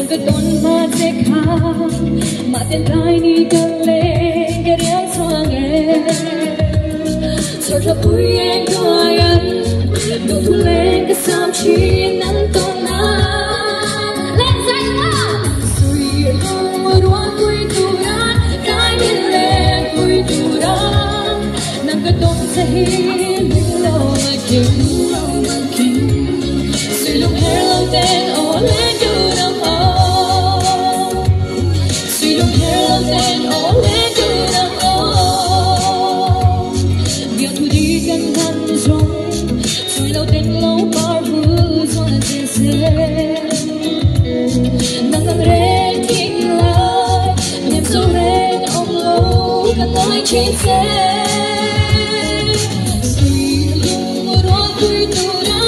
nagkaton matekha matentai ni kale geriang swange sorta puyen doyan dutule kasam chi nan tona let's sing up sui ruan kui turan kai le kui turan nagkaton sahi lo makin sui lo hello den ole Chị sẽ suy luồng rồi vui tu ra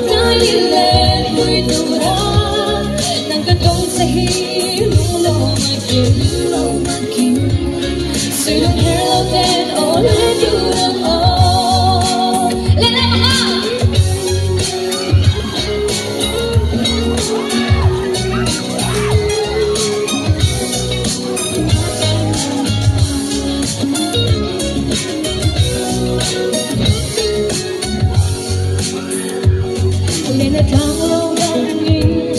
cái lên vui tu ra nàng cái đông sẽ hi lu lâu mà kim suy luồng hello then oh lên du đông oh lên lên ở trong lâu đông nhìn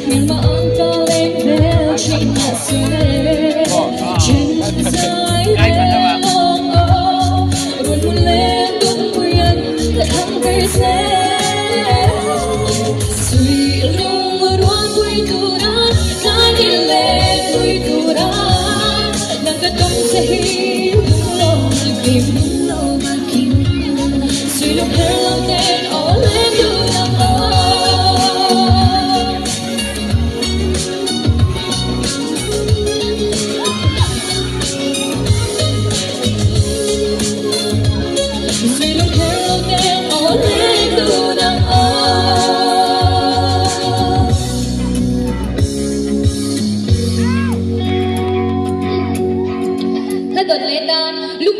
nhưng mà ông ta lên theo chị mà sẽ trên dưới lên ôm ôm ruột buồn lên tung quyền thật thắm cây xe suy lung ruột vui tu ra cái đi lên vui tu ra nàng cái đông sẽ hi lâu mà kim suy lung hello then all lên du Nó gần lên lúc